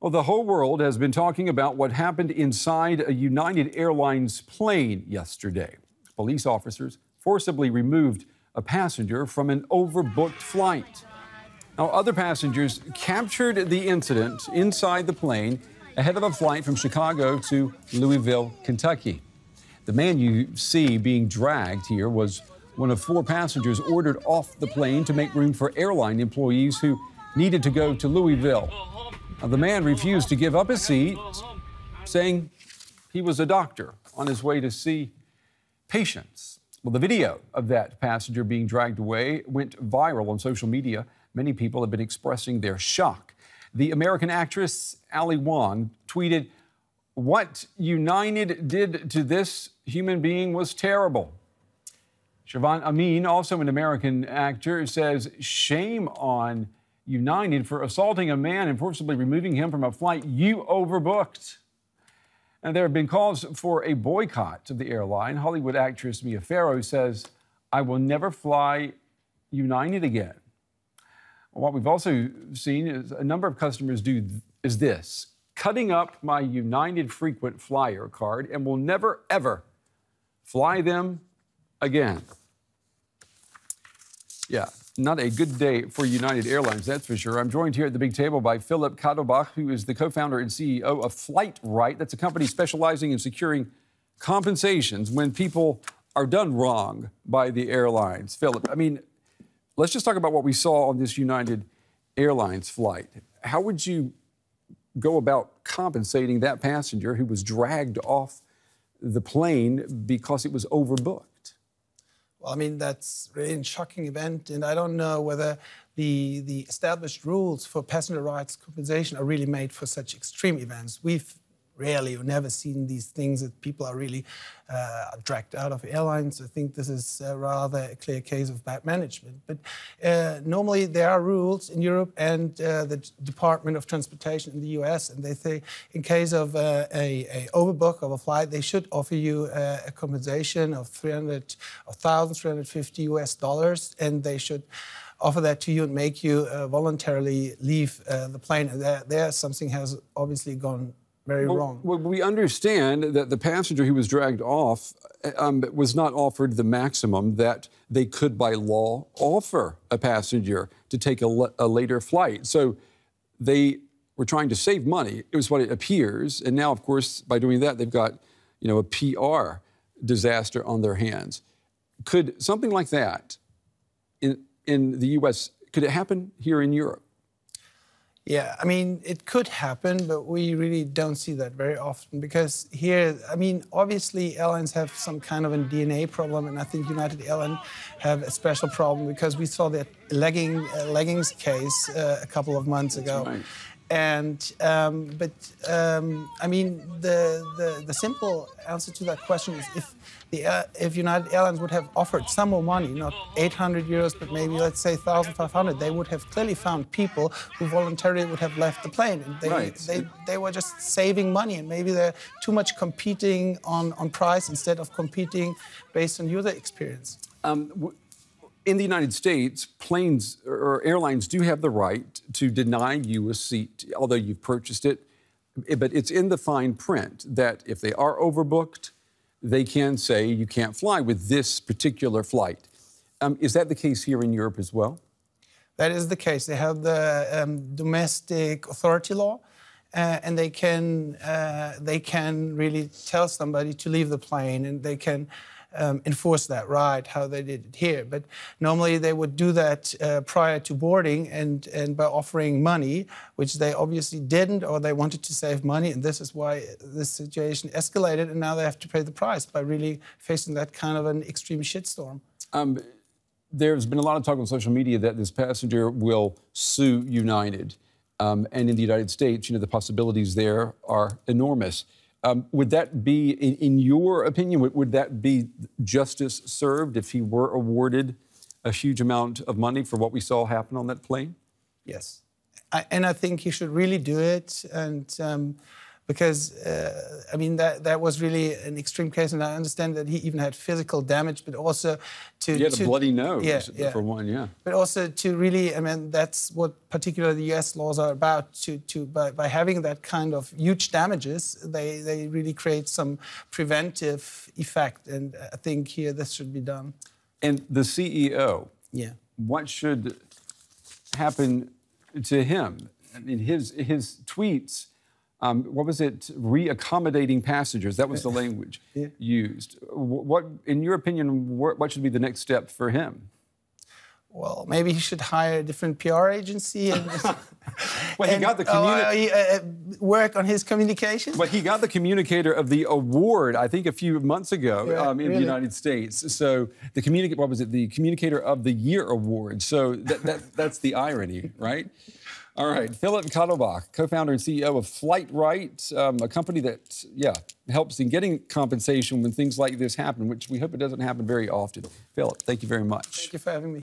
Well, the whole world has been talking about what happened inside a United Airlines plane yesterday. Police officers forcibly removed a passenger from an overbooked flight. Now, other passengers captured the incident inside the plane ahead of a flight from Chicago to Louisville, Kentucky. The man you see being dragged here was one of 4 passengers ordered off the plane to make room for airline employees who needed to go to Louisville. Now, the man refused to give up his seat, saying he was a doctor on his way to see patients. Well, the video of that passenger being dragged away went viral on social media. Many people have been expressing their shock. The American actress Ali Wong tweeted, "What United did to this human being was terrible." Siobhan Amin, also an American actor, says, "Shame on United for assaulting a man and forcibly removing him from a flight you overbooked." And there have been calls for a boycott of the airline. Hollywood actress Mia Farrow says, "I will never fly United again." What we've also seen is a number of customers is this: cutting up my United frequent flyer card and will never, ever fly them again. Yeah, not a good day for United Airlines, that's for sure. I'm joined here at the big table by Philip Kadelbach, who is the co-founder and CEO of Flight Right. That's a company specializing in securing compensations when people are done wrong by the airlines. Philip, let's just talk about what we saw on this United Airlines flight. How would you go about compensating that passenger who was dragged off the plane because it was overbooked? Well, that's really a shocking event, and I don't know whether the established rules for passenger rights compensation are really made for such extreme events. We've rarely or never seen these things that people are really dragged out of airlines. I think this is rather a clear case of bad management. But normally there are rules in Europe and the Department of Transportation in the US, and they say in case of a overbook of a flight, they should offer you a compensation of $1,350 US, and they should offer that to you and make you voluntarily leave the plane. And there something has obviously gone very wrong. Well, we understand that the passenger who was dragged off was not offered the maximum that they could, by law, offer a passenger to take a later flight. So they were trying to save money. It was what it appears. And now, of course, by doing that, they've got, a PR disaster on their hands. Could something like that in the U.S., could it happen here in Europe? Yeah, it could happen, but we really don't see that very often because here, obviously airlines have some kind of a DNA problem, and I think United Airlines have a special problem because we saw that leggings case a couple of months ago. Right. And the simple answer to that question is if United Airlines would have offered some more money, not 800 euros, but maybe let's say 1,500, they would have clearly found people who voluntarily would have left the plane. And they were just saving money, and maybe they're too much competing on price instead of competing based on user experience. In the United States, planes or airlines do have the right to deny you a seat, although you've purchased it. But it's in the fine print that if they are overbooked, they can say you can't fly with this particular flight. Is that the case here in Europe as well? That is the case. They have the domestic authority law, and they can really tell somebody to leave the plane, and they can enforce that right, how they did it here. But normally they would do that prior to boarding and by offering money, which they obviously didn't, or they wanted to save money, and this is why this situation escalated, and now they have to pay the price by really facing that kind of an extreme shitstorm. There's been a lot of talk on social media that this passenger will sue United. And in the United States, the possibilities there are enormous. Would that be, in your opinion, would that be justice served if he were awarded a huge amount of money for what we saw happen on that plane? Yes. And I think he should really do it. because I mean that was really an extreme case, and I understand that he even had physical damage, but also he had a bloody nose, for one, But also to really, I mean, that's what particularly the U.S. laws are about. By having that kind of huge damages, they really create some preventive effect, and I think here this should be done. And the CEO, what should happen to him? I mean, his tweets. What was it? Re-accommodating passengers. That was the language used. What, in your opinion, what should be the next step for him? Well, maybe he should hire a different PR agency and, well, he got the work on his communication. But he got the Communicator of the Award, I think, a few months ago in the United States. So the what was it? The Communicator of the Year Award. So that's the irony, right? All right, Philip Kattelbach, co-founder and CEO of Flightright, a company that, helps in getting compensation when things like this happen, which we hope it doesn't happen very often. Philip, thank you very much. Thank you for having me.